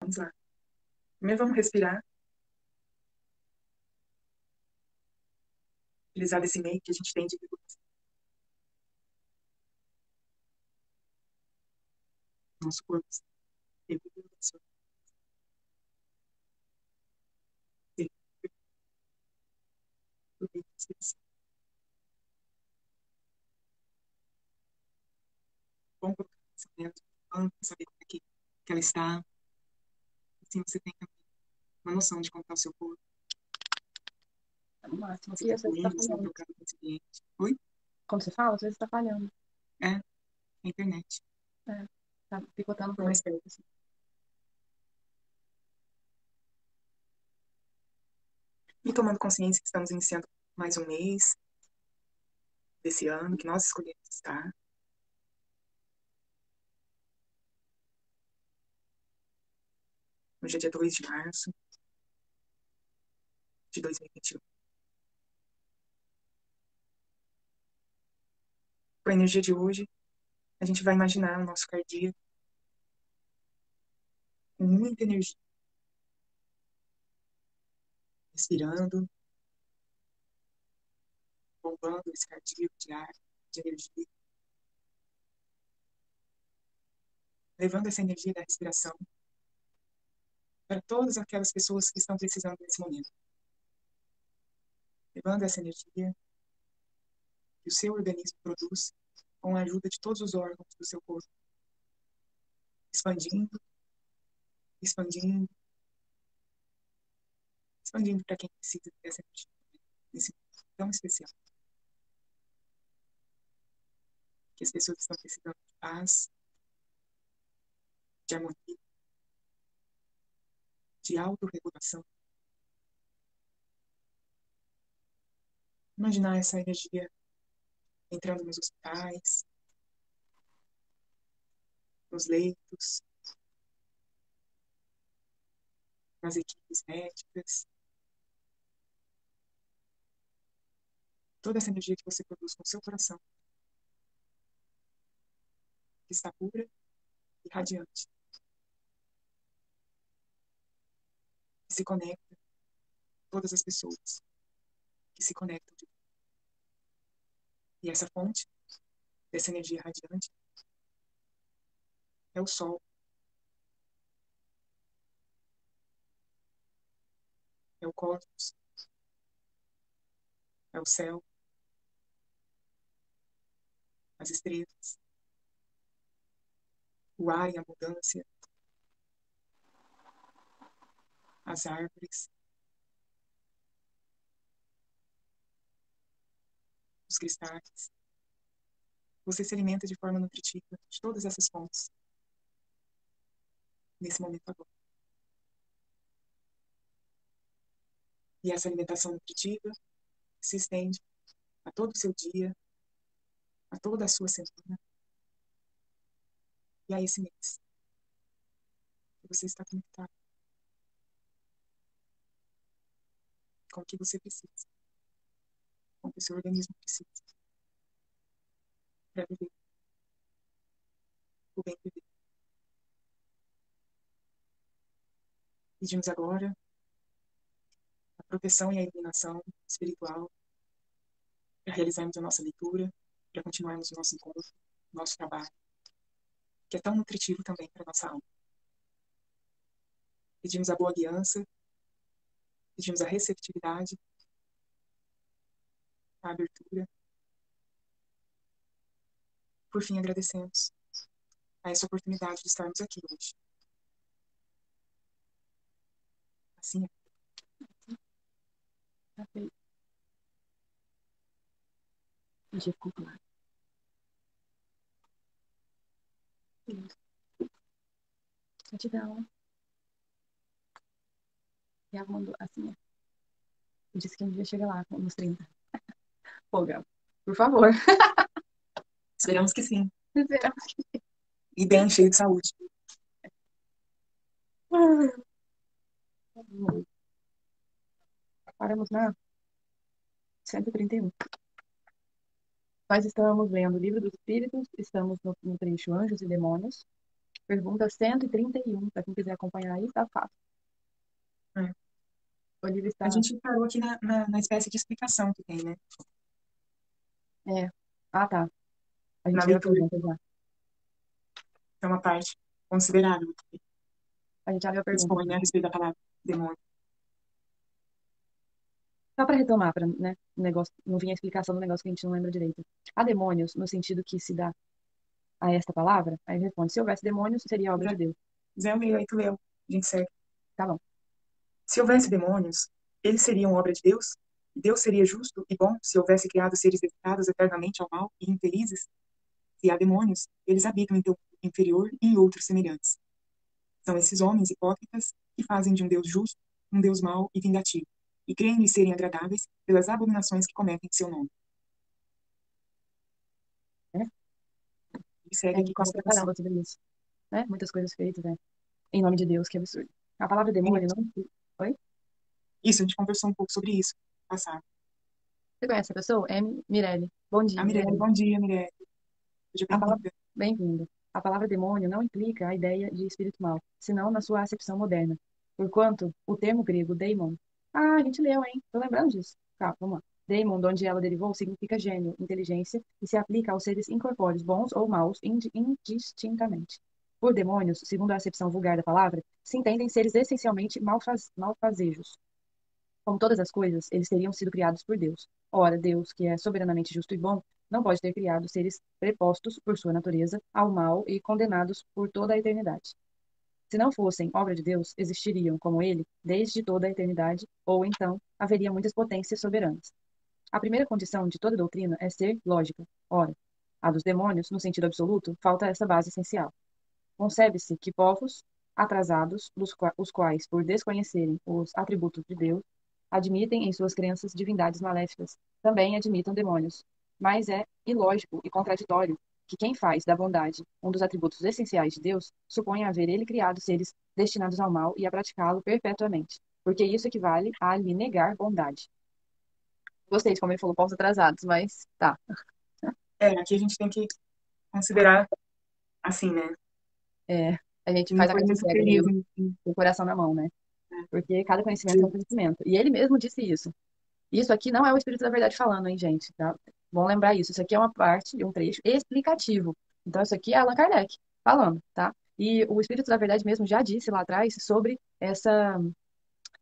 Vamos lá. Primeiro vamos respirar. Utilizar esse meio que a gente tem de regulação. Nosso corpo regula a sua respiração. Vamos colocar o pensamento, vamos saber como é que ela está. Assim você tem uma noção de como está o seu corpo. No máximo. Você E está às vezes está fluindo, você está falhando. trocando com esse ambiente. Oi? Como você fala, às vezes está falhando. É, a internet. É, tá picotando Por todo. mais perto, assim. E tomando consciência que estamos iniciando mais um mês desse ano, que nós escolhemos estar. Hoje é dia 2 de março de 2021. Com a energia de hoje, a gente vai imaginar o nosso cardíaco com muita energia, respirando, bombando esse cardíaco de ar, de energia, levando essa energia da respiração para todas aquelas pessoas que estão precisando nesse momento. Levando essa energia que o seu organismo produz com a ajuda de todos os órgãos do seu corpo, expandindo, expandindo, expandindo para quem precisa dessa energia nesse momento tão especial. Que as pessoas estão precisando de paz, de harmonia, de autorregulação. Imaginar essa energia entrando nos hospitais, nos leitos, nas equipes médicas. Toda essa energia que você produz com o seu coração, que está pura e radiante, que se conecta a todas as pessoas que se conectam. E essa fonte dessa energia radiante é o sol, é o cosmos, é o céu, as estrelas, o ar em abundância, as árvores, os cristais. Você se alimenta de forma nutritiva de todas essas fontes nesse momento agora. E essa alimentação nutritiva se estende a todo o seu dia, a toda a sua semana e a esse mês que você está conectado com o que você precisa, com o que o seu organismo precisa para viver o bem viver. Pedimos agora a proteção e a iluminação espiritual para realizarmos a nossa leitura, para continuarmos o nosso encontro, o nosso trabalho, que é tão nutritivo também para a nossa alma. Pedimos a boa guiança, pedimos a receptividade, a abertura. Por fim, agradecemos a essa oportunidade de estarmos aqui hoje. Assim é. Tá feito. Deixa eu calcular. Isso. Gratidão. E ela mandou assim, eu disse que um dia chega lá nos 30. Pô, Gal, por favor. Esperamos que sim. E bem cheio de saúde. Paramos na 131. Nós estamos lendo o Livro dos Espíritos, estamos no trecho Anjos e Demônios. Pergunta 131, para quem quiser acompanhar aí, tá fácil. É. O livro A está. gente parou aqui na espécie de explicação que tem, né? É. Ah, tá. A Na gente leu a leitura, pergunta já. é uma parte considerável que A gente já leu a pergunta expõe, aqui. né, a respeito da palavra demônio. Só para retomar, para, né, o negócio, não vinha a explicação do negócio que a gente não lembra direito. Há demônios no sentido que se dá a esta palavra? Aí ele responde: se houvesse demônios, seria obra Zé, de Deus. Zé eu leio, aí tu leu. A gente segue. Tá bom. Se houvesse demônios, eles seriam obra de Deus? Deus seria justo e bom se houvesse criado seres dedicados eternamente ao mal e infelizes? Se há demônios, eles habitam em teu mundo inferior e em outros semelhantes. São esses homens hipócritas que fazem de um Deus justo um Deus mau e vingativo, e creem lhe serem agradáveis pelas abominações que cometem em seu nome. É, E segue a gente aqui com a fala pra explicação. caramba sobre isso, né? Muitas coisas feitas, né? Em nome de Deus, que absurdo. A palavra É, demônio não. Oi? isso, a gente conversou um pouco sobre isso no passado. Você conhece a pessoa? Mirelle. Bom A dia, Mirelle, Mirelle. bom dia, Mirelle. Seja A palavra, bem-vinda. bem-vindo. A palavra demônio não implica a ideia de espírito mau, senão na sua acepção moderna. Porquanto, o termo grego daimon. Ah, a gente leu, hein? Tô lembrando disso. Tá, vamos lá. Daimon, de onde ela derivou, significa gênio, inteligência, e se aplica aos seres incorpóreos, bons ou maus, indistintamente. Por demônios, segundo a acepção vulgar da palavra, se entendem seres essencialmente malfazejos. Como todas as coisas, eles teriam sido criados por Deus. Ora, Deus, que é soberanamente justo e bom, não pode ter criado seres prepostos por sua natureza ao mal e condenados por toda a eternidade. Se não fossem obra de Deus, existiriam, como ele, desde toda a eternidade, ou então haveria muitas potências soberanas. A primeira condição de toda doutrina é ser lógica. Ora, a dos demônios, no sentido absoluto, falta essa base essencial. Concebe-se que povos atrasados, os quais, por desconhecerem os atributos de Deus, admitem em suas crenças divindades maléficas, também admitam demônios. Mas é ilógico e contraditório que quem faz da bondade um dos atributos essenciais de Deus suponha haver ele criado seres destinados ao mal e a praticá-lo perpetuamente, porque isso equivale a lhe negar bondade. Gostei de como ele falou povos atrasados, mas tá. É, aqui a gente tem que considerar assim, né? É, a gente E não faz a foi cabeça muito cega, feliz meio em com o coração na mão, né? né, Porque cada conhecimento é um dizer, conhecimento. E ele mesmo disse isso. Isso aqui não é o Espírito da Verdade falando, hein, gente? Tá? Bom lembrar isso. Isso aqui é uma parte, um trecho explicativo. Então, isso aqui é Allan Kardec falando, tá? E o Espírito da Verdade mesmo já disse lá atrás sobre essa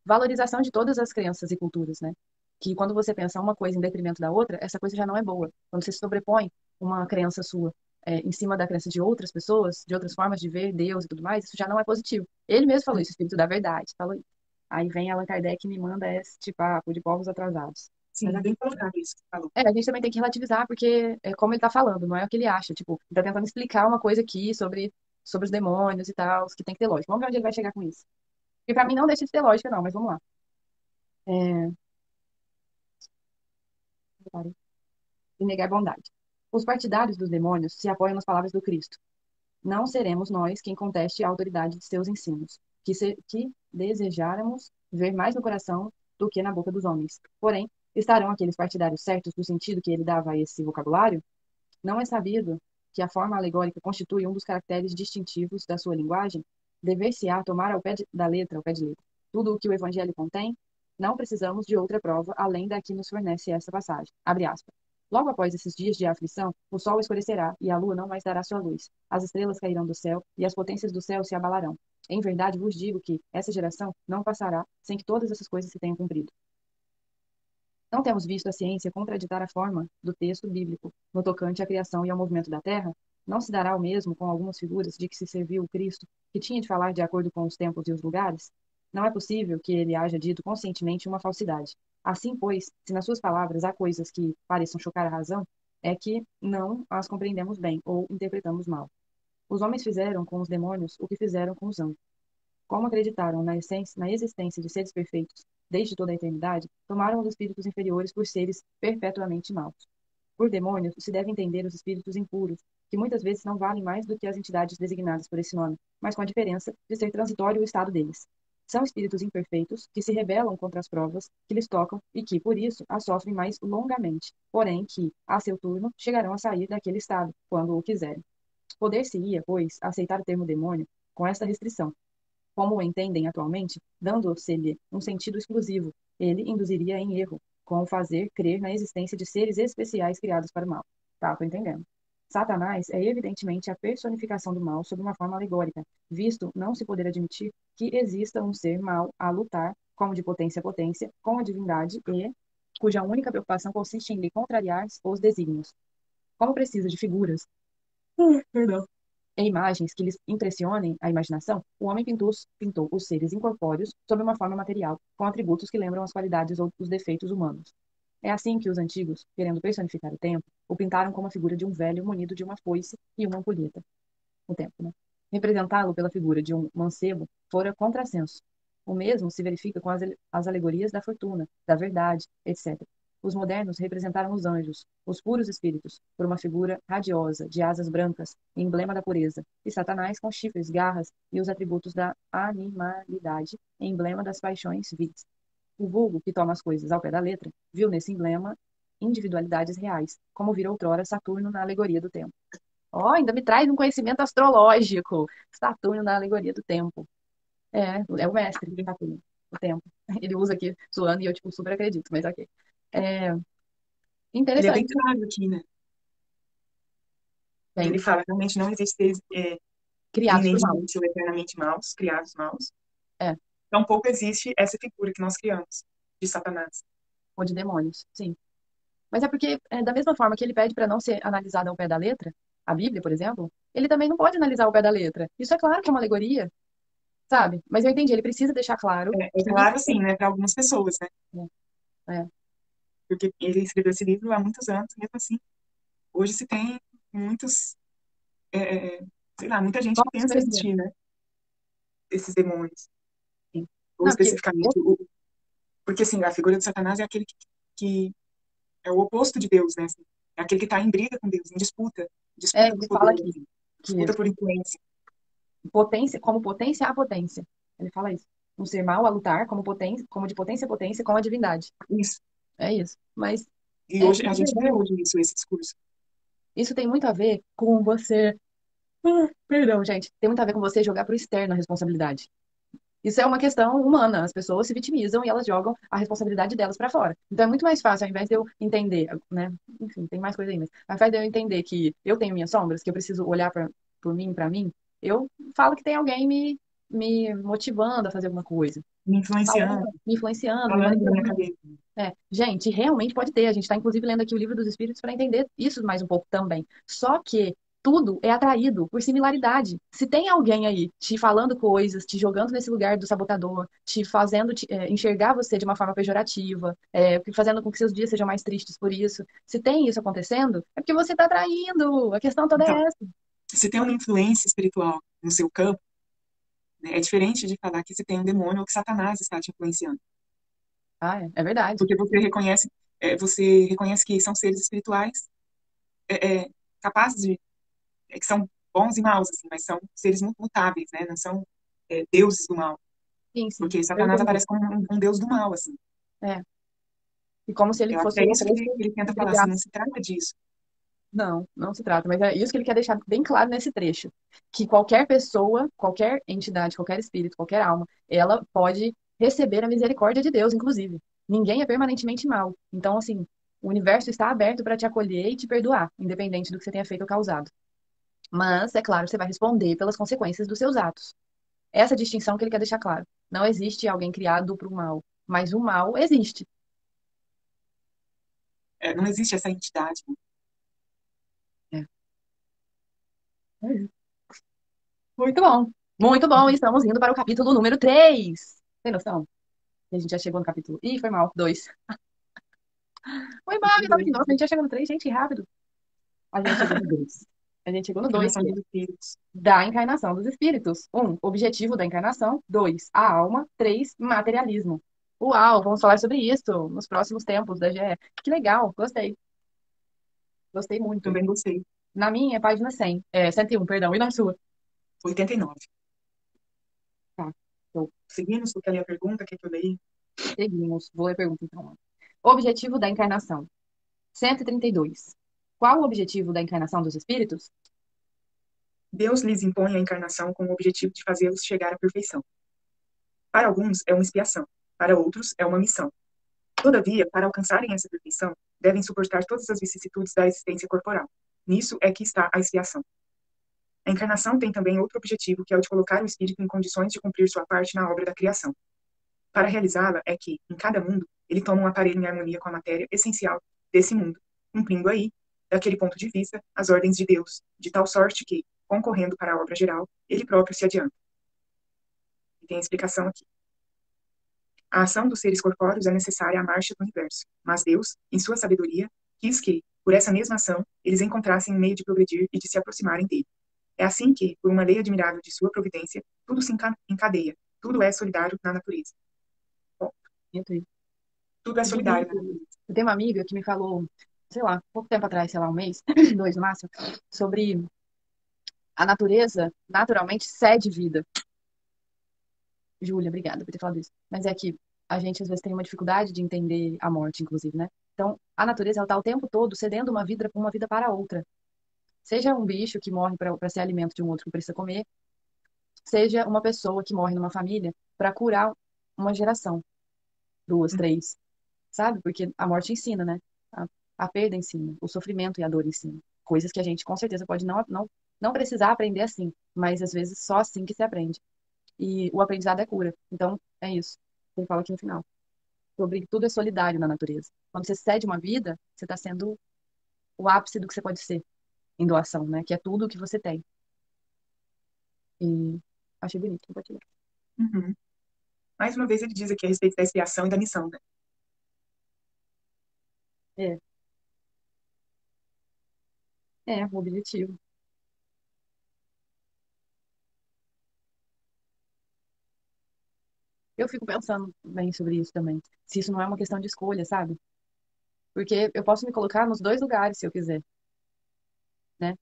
valorização de todas as crenças e culturas, né? Que quando você pensa uma coisa em detrimento da outra, essa coisa já não é boa. Quando você sobrepõe uma crença sua em cima da crença de outras pessoas, de outras formas de ver Deus e tudo mais, isso já não é positivo. Ele mesmo falou isso, o Espírito da Verdade, falou isso. Aí vem Allan Kardec e me manda esse papo de povos atrasados. Mas sim, bem colocado isso que você falou. a gente também tem que relativizar, porque é como ele tá falando, não é o que ele acha. Tipo, ele tá tentando explicar uma coisa aqui sobre os demônios e tal, que tem que ter lógica. Vamos ver onde ele vai chegar com isso. E pra mim não deixa de ter lógica, não, mas vamos lá. É, e negar bondade. Os partidários dos demônios se apoiam nas palavras do Cristo. Não seremos nós quem conteste a autoridade de seus ensinos, que desejáramos ver mais no coração do que na boca dos homens. Porém, estarão aqueles partidários certos do sentido que ele dava a esse vocabulário? Não é sabido que a forma alegórica constitui um dos caracteres distintivos da sua linguagem? Dever-se-á tomar ao pé de letra, tudo o que o Evangelho contém? Não precisamos de outra prova além da que nos fornece essa passagem. Abre aspas. Logo após esses dias de aflição, o sol escurecerá e a lua não mais dará sua luz. As estrelas cairão do céu e as potências do céu se abalarão. Em verdade vos digo que essa geração não passará sem que todas essas coisas se tenham cumprido. Não temos visto a ciência contraditar a forma do texto bíblico no tocante à criação e ao movimento da Terra? Não se dará o mesmo com algumas figuras de que se serviu o Cristo, que tinha de falar de acordo com os tempos e os lugares? Não é possível que ele haja dito conscientemente uma falsidade. Assim, pois, se nas suas palavras há coisas que pareçam chocar a razão, é que não as compreendemos bem ou interpretamos mal. Os homens fizeram com os demônios o que fizeram com os anjos. Como acreditaram na existência de seres perfeitos desde toda a eternidade, tomaram os espíritos inferiores por seres perpetuamente maus. Por demônios se deve entender os espíritos impuros, que muitas vezes não valem mais do que as entidades designadas por esse nome, mas com a diferença de ser transitório o estado deles. São espíritos imperfeitos que se rebelam contra as provas que lhes tocam e que, por isso, as sofrem mais longamente, porém que, a seu turno, chegarão a sair daquele estado, quando o quiserem. Poder-se-ia, pois, aceitar o termo demônio com esta restrição. Como o entendem atualmente, dando-se-lhe um sentido exclusivo, ele induziria em erro, com o fazer crer na existência de seres especiais criados para o mal. Tá, tô entendendo. Satanás é evidentemente a personificação do mal sob uma forma alegórica, visto não se poder admitir que exista um ser mal a lutar, como de potência a potência, com a divindade e cuja única preocupação consiste em lhe contrariar os desígnios. Como precisa de figuras perdão, e imagens que lhes impressionem a imaginação, o homem pintou os seres incorpóreos sob uma forma material, com atributos que lembram as qualidades ou os defeitos humanos. É assim que os antigos, querendo personificar o tempo, o pintaram como a figura de um velho munido de uma foice e uma ampulheta. O tempo, né? Representá-lo pela figura de um mancebo fora contrassenso. O mesmo se verifica com as alegorias da fortuna, da verdade, etc. Os modernos representaram os anjos, os puros espíritos, por uma figura radiosa, de asas brancas, emblema da pureza, e Satanás com chifres, garras e os atributos da animalidade, emblema das paixões vis. O vulgo, que toma as coisas ao pé da letra, viu nesse emblema individualidades reais, como vira outrora Saturno na alegoria do tempo. Ó, ainda me traz um conhecimento astrológico. Saturno na alegoria do tempo. É o mestre de Saturno, o tempo. Ele usa aqui zoando e eu, tipo, super acredito, mas ok. É Ele é bem interessante. claro aqui, né? Bem, Ele fala, realmente não existe seres criados por mal. eminentemente ou eternamente maus, criados maus. É, Tampouco existe essa figura que nós criamos, de Satanás. ou de demônios, sim. Mas é porque, da mesma forma que ele pede para não ser analisado ao pé da letra, a Bíblia, por exemplo, ele também não pode analisar ao pé da letra. Isso é claro que é uma alegoria, sabe? Mas eu entendi, ele precisa deixar claro É que. claro, assim, né, para algumas pessoas, né? É, é. Porque ele escreveu esse livro há muitos anos, mesmo assim. Hoje se tem muitos, é, é, sei lá, muita gente que Vamos pensa perceber. existir, né? Esses demônios. Sim. Ou Não, porque especificamente, porque assim, a figura de Satanás é aquele que é o oposto de Deus, né? Assim, é aquele que está em briga com Deus, em disputa, disputa por ele fala poder, aqui assim, que disputa por influência. potência, como potência a potência. Ele fala isso. Um ser mau a lutar como potência, como de potência a potência com a divindade. Isso. É isso. Mas E hoje a na gente vê verdade, hoje isso, esse discurso. isso tem muito a ver com você. Perdão, gente. Tem muito a ver com você jogar para o externo a responsabilidade. Isso é uma questão humana. As pessoas se vitimizam e elas jogam a responsabilidade delas para fora. Então é muito mais fácil, ao invés de eu entender, né? Enfim, tem mais coisa aí, mas ao invés de eu entender que eu tenho minhas sombras, que eu preciso olhar por mim, para mim, eu falo que tem alguém me motivando a fazer alguma coisa, Me influenciando, falando, me influenciando, me falando na minha manipulando. cabeça. Gente, realmente pode ter. A gente está, inclusive, lendo aqui o Livro dos Espíritos para entender isso mais um pouco também. Só que tudo é atraído por similaridade. Se tem alguém aí te falando coisas, te jogando nesse lugar do sabotador, te fazendo enxergar você de uma forma pejorativa, fazendo com que seus dias sejam mais tristes por isso, se tem isso acontecendo, é porque você está atraindo. A questão toda Então, é essa. se tem uma influência espiritual no seu campo, né, é diferente de falar que se tem um demônio ou que Satanás está te influenciando. Ah, é verdade. Porque você reconhece que são seres espirituais capazes de, que são bons e maus, assim, mas são seres muito mutáveis, né? Não são deuses do mal. Sim, sim. Porque Eu Satanás entendi. aparece como um deus do mal, assim. É. E como se ele Eu acho que fosse é o isso que oposto ele tenta e falar, assim, não brigasse. se trata disso. Não, não se trata, mas é isso que ele quer deixar bem claro nesse trecho, que qualquer pessoa, qualquer entidade, qualquer espírito, qualquer alma, ela pode receber a misericórdia de Deus, inclusive. Ninguém é permanentemente mal. Então, assim, o universo está aberto para te acolher e te perdoar, independente do que você tenha feito ou causado. Mas, é claro, você vai responder pelas consequências dos seus atos. Essa distinção que ele quer deixar claro. Não existe alguém criado para o mal, mas o mal existe. Não existe essa entidade. Né? É. Muito bom. Muito bom. Estamos indo para o capítulo número 3. Tem noção? A gente já chegou no capítulo. Ih, foi mal. 2. Foi mal, eu tava aqui. Nossa, a gente já chegou no 3, gente, rápido. A gente chegou no 2. A gente chegou no 2, Encarnação que é dos espíritos. da encarnação dos espíritos. 1, objetivo da encarnação. 2, a alma. 3, materialismo. Uau, vamos falar sobre isso nos próximos tempos da GE. Que legal, gostei. Gostei muito. Também gostei. Na minha, é página 100. 101, perdão. E na sua? 89. Tá. Então, Seguimos, porque ali a pergunta, que eu leio. seguimos. Vou ler a pergunta, então. Objetivo da encarnação. 132. Qual o objetivo da encarnação dos espíritos? Deus lhes impõe a encarnação com o objetivo de fazê-los chegar à perfeição. Para alguns é uma expiação, para outros é uma missão. Todavia, para alcançarem essa perfeição, devem suportar todas as vicissitudes da existência corporal. Nisso é que está a expiação. A encarnação tem também outro objetivo, que é o de colocar o espírito em condições de cumprir sua parte na obra da criação. Para realizá-la é que, em cada mundo, ele toma um aparelho em harmonia com a matéria essencial desse mundo, cumprindo aí, daquele ponto de vista, as ordens de Deus, de tal sorte que, concorrendo para a obra geral, ele próprio se adianta. E tem a explicação aqui. A ação dos seres corpóreos é necessária à marcha do universo, mas Deus, em sua sabedoria, quis que, por essa mesma ação, eles encontrassem um meio de progredir e de se aproximarem dele. É assim que, por uma lei admirável de sua providência, tudo se encadeia, tudo é solidário na natureza. Bom, Entre. tudo é Eu tenho solidário na natureza. eu tenho uma amiga que me falou, sei lá, pouco tempo atrás, sei lá, um mês, dois no máximo, sobre a natureza naturalmente cede vida. Júlia, obrigada por ter falado isso. Mas é que a gente às vezes tem uma dificuldade de entender a morte, inclusive, né? Então, a natureza ela está o tempo todo cedendo uma vida para outra. Seja um bicho que morre para ser alimento de um outro que precisa comer, seja uma pessoa que morre numa família para curar uma geração, duas, três, sabe? Porque a morte ensina, né? A perda ensina, o sofrimento e a dor ensina. Coisas que a gente com certeza pode não precisar aprender assim, mas às vezes só assim que se aprende. E o aprendizado é cura. Então, é isso. Ele fala aqui no final. Sobre que tudo é solidário na natureza. Quando você cede uma vida, você está sendo o ápice do que você pode ser em doação, né? Que é tudo o que você tem. E achei bonito compartilhar. Uhum. Mais uma vez ele diz aqui a respeito da expiação e da missão, né? É, o objetivo. Eu fico pensando bem sobre isso também. Se isso não é uma questão de escolha, sabe? Porque eu posso me colocar nos dois lugares se eu quiser, né?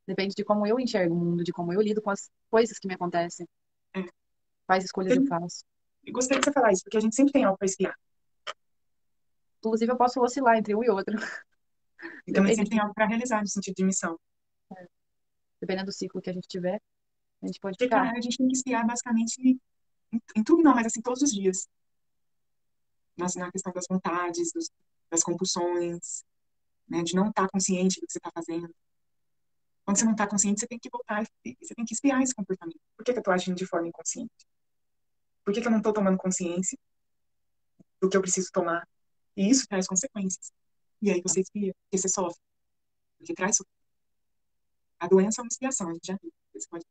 Depende de como eu enxergo o mundo, de como eu lido com as coisas que me acontecem, É. quais escolhas eu faço. Eu gostaria de você falar isso, porque a gente sempre tem algo para espiar. Inclusive, eu posso oscilar entre um e outro. E também sempre Depende, tem algo para realizar no sentido de missão. dependendo do ciclo que a gente tiver, a gente pode Porque, ficar. cara, a gente tem que espiar basicamente em tudo não, mas assim, todos os dias. Na questão das vontades, das compulsões, né? De não estar consciente do que você está fazendo. Quando você não está consciente, você tem que voltar e você tem que espiar esse comportamento. Por que eu estou agindo de forma inconsciente? Por que eu não estou tomando consciência do que eu preciso tomar? E isso traz consequências. E aí você espia, porque você sofre. Porque traz sofrimento. A doença é uma expiação, a gente já viu. Você pode...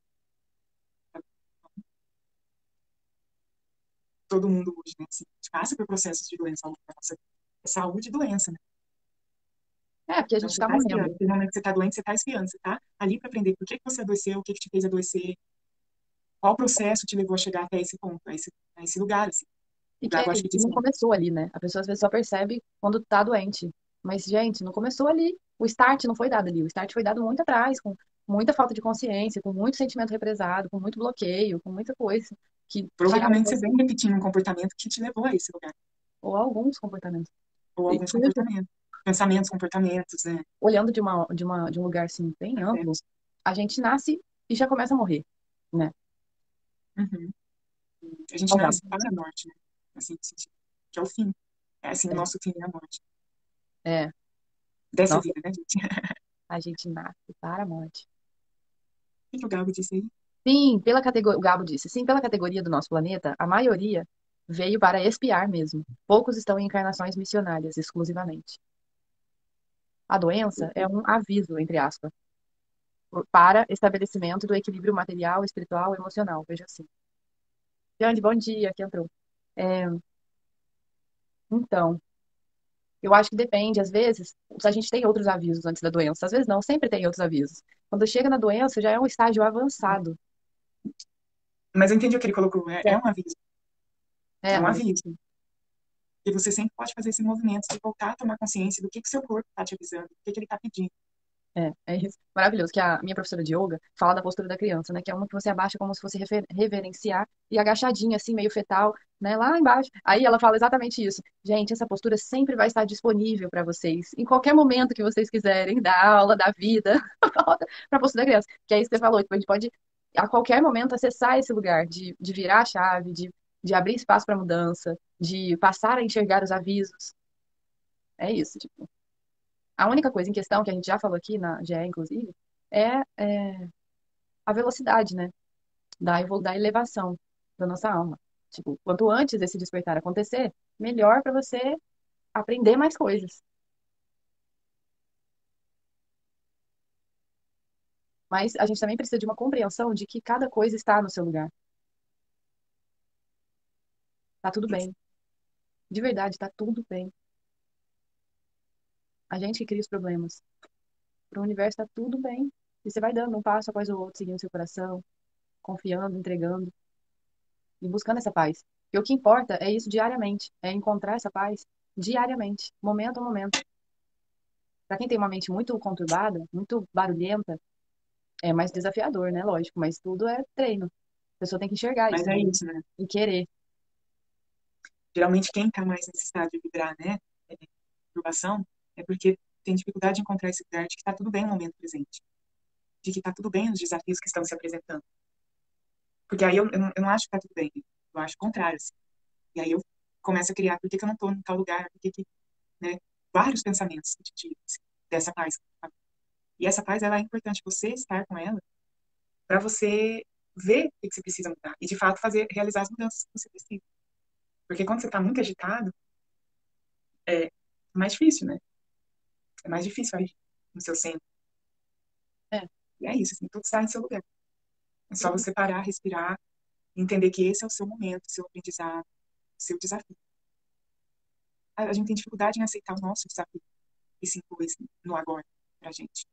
Todo mundo hoje, né? Assim, a gente passa por processos de doença ao longo da nossa vida. É saúde e doença, né? É, porque a Então gente você tá está espiando. morrendo. No momento que você está doente, você está espiando. Você está ali para aprender por que você adoeceu, o que te fez adoecer, qual processo te levou a chegar até esse ponto, a esse lugar, assim. E O que Gago acho que diz não muito. começou ali, né? A pessoa às vezes só percebe quando tá doente. Mas, gente, não começou ali. O start não foi dado ali. O start foi dado muito atrás, com muita falta de consciência, com muito sentimento represado, com muito bloqueio, com muita coisa que tiraram Provavelmente você você, vem repetindo um comportamento que te levou a esse lugar. ou alguns comportamentos. Ou E alguns tudo comportamentos. Pensamentos, comportamentos, né? olhando de um lugar assim bem amplo, Afetos. a gente nasce e já começa a morrer, né? Uhum. A gente Ó, Gabi. nasce para a morte, né? Assim, no sentido que é o fim. É assim, o nosso fim é a morte. É, Dessa nossa, vida, né, gente? a gente nasce para a morte. O que o Gago disse aí? Sim, pela categoria, o Gabo disse, sim, pela categoria do nosso planeta, a maioria veio para espiar mesmo. Poucos estão em encarnações missionárias, exclusivamente. A doença é um aviso, entre aspas, para estabelecimento do equilíbrio material, espiritual e emocional. Veja assim. Grande, bom dia, que entrou. É, então, eu acho que depende, às vezes, se a gente tem outros avisos antes da doença. Às vezes não, sempre tem outros avisos. Quando chega na doença, já é um estágio avançado. Mas eu entendi o que ele colocou. É um aviso. É um Mas aviso. E você sempre pode fazer esse movimento de voltar a tomar consciência do que o seu corpo está te avisando, do que ele está pedindo. É isso. Maravilhoso, que a minha professora de yoga fala da postura da criança, né? Que é uma que você abaixa como se fosse reverenciar e agachadinha, assim, meio fetal, né? Lá embaixo. Aí ela fala exatamente isso. Gente, essa postura sempre vai estar disponível para vocês, em qualquer momento que vocês quiserem, da aula, da vida, volta para a postura da criança. Que é isso que você falou, tipo, a gente pode, a qualquer momento, acessar esse lugar de virar a chave, de abrir espaço para mudança, de passar a enxergar os avisos. É isso, tipo. A única coisa em questão, que a gente já falou aqui na GE, inclusive, é a velocidade, né? Da elevação da nossa alma. Tipo, quanto antes esse despertar acontecer, melhor para você aprender mais coisas. Mas a gente também precisa de uma compreensão de que cada coisa está no seu lugar. Tá tudo bem. De verdade, tá tudo bem. A gente que cria os problemas. Pro universo tá tudo bem. E você vai dando um passo após o outro, seguindo seu coração, confiando, entregando e buscando essa paz. E o que importa é isso diariamente, é encontrar essa paz diariamente, momento a momento. Para quem tem uma mente muito conturbada, muito barulhenta, é mais desafiador, né? Lógico, mas tudo é treino. A pessoa tem que enxergar Mas isso, é né? isso, né? E querer. Geralmente quem está mais nesse estado de vibrar, né? É, perturbação, é porque tem dificuldade de encontrar esse lugar de que está tudo bem no momento presente. De que está tudo bem nos desafios que estão se apresentando. Porque aí eu não acho que está tudo bem. Eu acho o contrário, assim. E aí eu começo a criar, por que que eu não estou em tal lugar? Por que que, né? Vários pensamentos que te tiram, assim, dessa paz. E essa paz, ela é importante você estar com ela para você ver o que você precisa mudar e, de fato, realizar as mudanças que você precisa. Porque quando você está muito agitado, é mais difícil, né? É mais difícil agir no seu centro. É. E é isso, assim, tudo está em seu lugar. É só você parar, respirar, e entender que esse é o seu momento, o seu aprendizado, o seu desafio. A gente tem dificuldade em aceitar o nosso desafio e se impor no agora pra gente,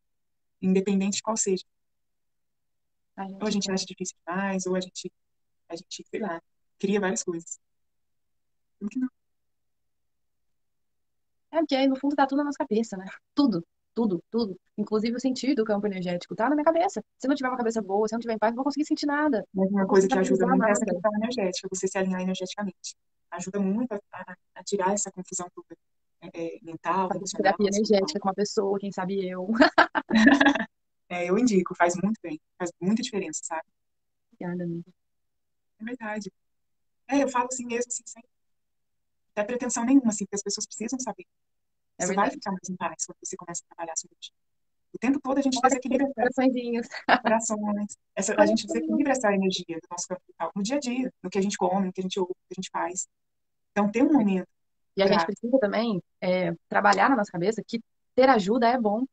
independente de qual seja. A Ou a gente gente quer. acha difícil demais, ou a gente, sei lá, cria várias coisas. Por que não? É porque aí, no fundo, tá tudo na nossa cabeça, né? Tudo, tudo, tudo. Inclusive o sentir do campo energético tá na minha cabeça. Se eu não tiver uma cabeça boa, se eu não tiver em paz, não vou conseguir sentir nada. Mas Não uma vou coisa conseguir que ajuda canalizar muito é essa nada. questão energética, você se alinhar energeticamente. Ajuda muito a tirar essa confusão toda, mental, Fazer emocional, terapia espiritual. energética com uma pessoa, quem sabe eu. Eu indico, faz muito bem, faz muita diferença, sabe? Obrigada, amiga. É verdade. Eu falo assim mesmo, assim, sem até pretensão nenhuma, assim, porque as pessoas precisam saber. É Você vai verdade. ficar mais em paz quando você começa a trabalhar sobre isso. O tempo todo a gente Olha desequilibra aqueles coraçõezinhos. corações, a gente Corações. desequilibra essa energia do nosso campo vital no dia a dia, no que a gente come, no que a gente ouve, no que a gente faz. Então, ter um momento E a gente para. precisa também trabalhar na nossa cabeça que ter ajuda é bom.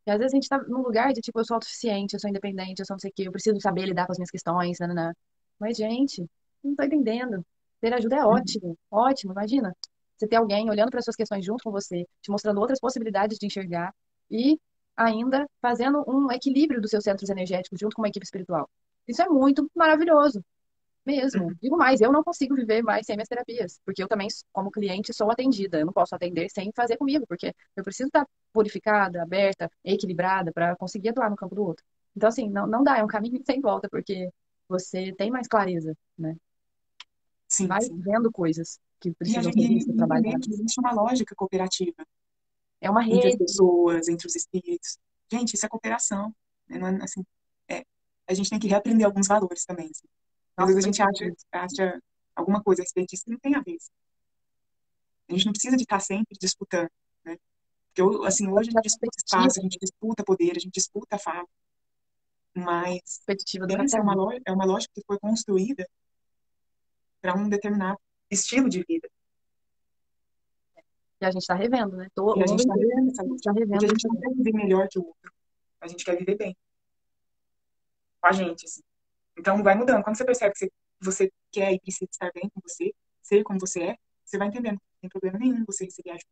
E às vezes a gente tá num lugar de tipo, eu sou autossuficiente, eu sou independente, eu sou não sei o quê, eu preciso saber lidar com as minhas questões, nananã. Mas, gente, não tô entendendo. Ter ajuda é ótimo, ótimo, imagina. Você ter alguém olhando para suas questões junto com você, te mostrando outras possibilidades de enxergar e ainda fazendo um equilíbrio dos seus centros energéticos junto com uma equipe espiritual. Isso é muito maravilhoso. Mesmo. Uhum. Digo mais, eu não consigo viver mais sem minhas terapias, porque eu também, como cliente, sou atendida. Eu não posso atender sem fazer comigo, porque eu preciso estar purificada, aberta, equilibrada para conseguir atuar no campo do outro. Então, assim, não dá, é um caminho sem volta, porque você tem mais clareza, né? Sim, Vai sim. vendo coisas que E, a precisam gente, ser e vistas, e entender que trabalhadas. existe uma lógica cooperativa É uma entre as rede. pessoas, entre os espíritos. Gente, isso é cooperação. Né? Não é, assim, é, a gente tem que reaprender alguns valores também. Assim. Às Nossa, vezes a gente perfeito. acha alguma coisa a respeito disso que não tem a ver. A gente não precisa de estar sempre disputando, né? Porque, assim, hoje a gente A disputa perspectiva, espaço, a gente disputa poder, a gente disputa fala, mas perspectiva do essa capitalismo. é uma lógica que foi construída para um determinado estilo de vida. E a gente está revendo, né? E O a gente mundo está inteiro vivendo essa está lógica. Porque a revendo gente isso não aí. quer viver melhor que o outro. A gente quer viver bem com a gente, assim. Então, vai mudando. Quando você percebe que você quer e precisa estar bem com você, ser como você vai entendendo que não tem problema nenhum você receber ajuda.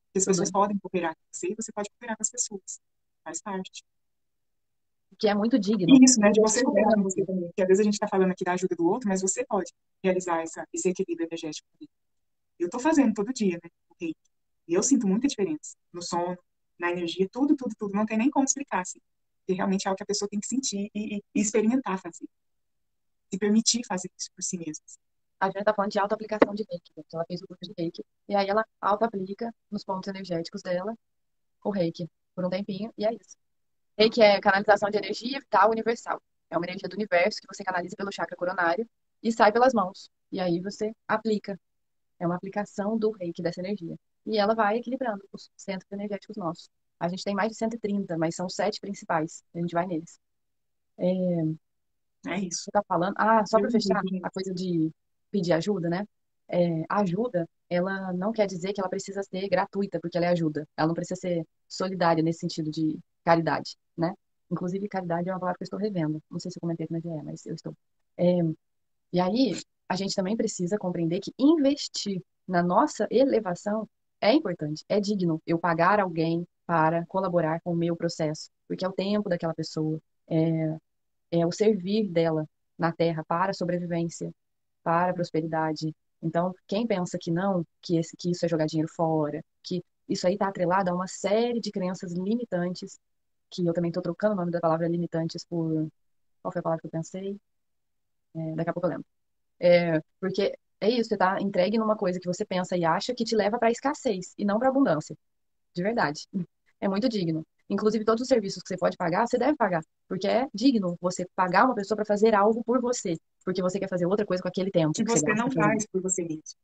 Porque as Tudo. pessoas podem cooperar com você e você pode cooperar com as pessoas. Faz parte. Que é muito digno. E isso, né, E de a você gente cooperar com deve. você também. Porque às vezes a gente está falando aqui da ajuda do outro, mas você pode realizar esse equilíbrio energético também. Eu estou fazendo todo dia, né? O reiki. E eu sinto muita diferença no sono, na energia, tudo, tudo, tudo. Não tem nem como explicar, assim. Porque realmente é algo que a pessoa tem que sentir e experimentar fazer. Se permitir fazer isso por si mesma. A gente tá falando de auto-aplicação de reiki, né? Ela fez o curso de reiki, e aí ela auto-aplica nos pontos energéticos dela o reiki por um tempinho, e é isso. Reiki é canalização de energia vital universal. É uma energia do universo que você canaliza pelo chakra coronário e sai pelas mãos. E aí você aplica. É uma aplicação do reiki dessa energia. E ela vai equilibrando os centros energéticos nossos. A gente tem mais de 130, mas são 7 principais. A gente vai neles. É isso. Você tá falando. Ah, só Eu para fechar entendi. a coisa de pedir ajuda, né? A ajuda, ela não quer dizer que ela precisa ser gratuita, porque ela é ajuda. Ela não precisa ser solidária nesse sentido de caridade, né? Inclusive, caridade é uma palavra que eu estou revendo. Não sei se eu comentei como é que é, mas eu estou. É, e aí, a gente também precisa compreender que investir na nossa elevação é importante, é digno. Eu pagar alguém para colaborar com o meu processo, porque é o tempo daquela pessoa, é, é o servir dela na Terra para a sobrevivência, para a prosperidade. Então, quem pensa que não, que isso é jogar dinheiro fora, que isso aí está atrelado a uma série de crenças limitantes, que eu também estou trocando o nome da palavra limitantes por. Qual foi a palavra que eu pensei? Daqui a pouco eu lembro. Porque é isso, você está entregue numa coisa que você pensa e acha que te leva para a escassez e não para a abundância. De verdade. É muito digno. Inclusive, todos os serviços que você pode pagar, você deve pagar. Porque é digno você pagar uma pessoa para fazer algo por você. Porque você quer fazer outra coisa com aquele tempo Que que você você gasta não fazendo. faz por você mesmo.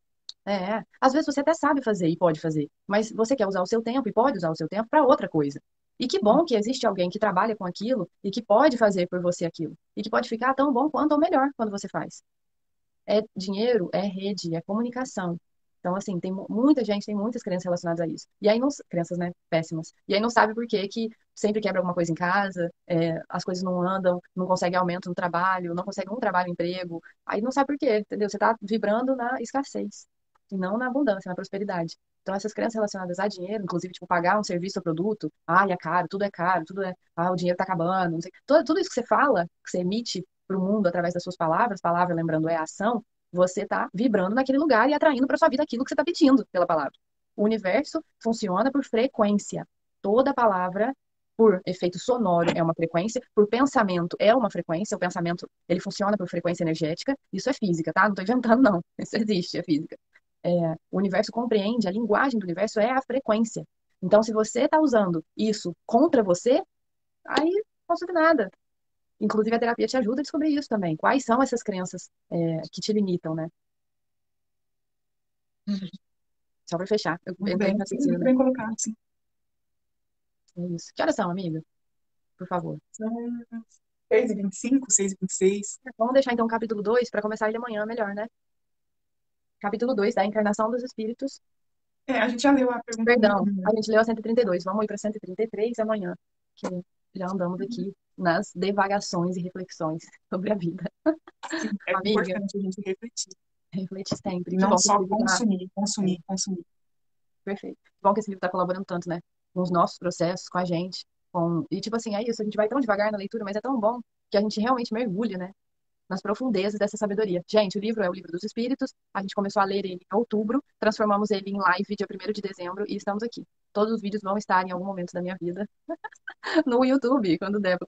Às vezes você até sabe fazer e pode fazer, mas você quer usar o seu tempo e pode usar o seu tempo para outra coisa. E que bom que existe alguém que trabalha com aquilo e que pode fazer por você aquilo. E que pode ficar tão bom quanto ou melhor quando você faz. É dinheiro, é rede, é comunicação. Então, assim, tem muita gente, tem muitas crenças relacionadas a isso. E aí, não, crenças, né, péssimas. E aí não sabe por que que sempre quebra alguma coisa em casa, as coisas não andam, não consegue aumento no trabalho, não consegue um trabalho, emprego. Aí não sabe por quê, entendeu? Você tá vibrando na escassez, e não na abundância, na prosperidade. Então, essas crenças relacionadas a dinheiro, inclusive, tipo, pagar um serviço ou produto, é caro, tudo é, o dinheiro tá acabando, não sei. Tudo isso que você fala, que você emite para o mundo através das suas palavras, palavra, lembrando, é ação, você está vibrando naquele lugar e atraindo para sua vida aquilo que você está pedindo pela palavra. O universo funciona por frequência. Toda palavra, por efeito sonoro, é uma frequência, por pensamento é uma frequência. O pensamento, ele funciona por frequência energética. Isso é física, tá? Não estou inventando, não. Isso existe, é física. O universo compreende, a linguagem do universo é a frequência. Então, se você está usando isso contra você, aí não posso de nada. Inclusive, a terapia te ajuda a descobrir isso também. Quais são essas crenças que te limitam, né? Só para fechar, eu Muito entrei bem, no sim, raciocínio, muito né? bem colocado, sim. É isso. Que horas são, amiga? Por favor. São 6h25, 6h26. Vamos deixar então o capítulo 2 para começar ele amanhã, melhor, né? Capítulo 2 da encarnação dos espíritos. A gente já leu a pergunta número Perdão, 1, né? a gente leu a 132. Vamos ir para 133 amanhã, que já andamos aqui nas divagações e reflexões sobre a vida. Sim, é Amiga, importante a gente refletir. reflete sempre. Que Não bom que esse só livro tá. consumir, É, consumir, consumir. perfeito. Que bom que esse livro está colaborando tanto, né? Com os nossos processos, com a gente. E, tipo assim, é isso. A gente vai tão devagar na leitura, mas é tão bom que a gente realmente mergulha, né? Nas profundezas dessa sabedoria. Gente, o livro é o Livro dos Espíritos. A gente começou a ler ele em outubro, transformamos ele em live dia 1º de dezembro e estamos aqui. Todos os vídeos vão estar em algum momento da minha vida no YouTube, quando der pra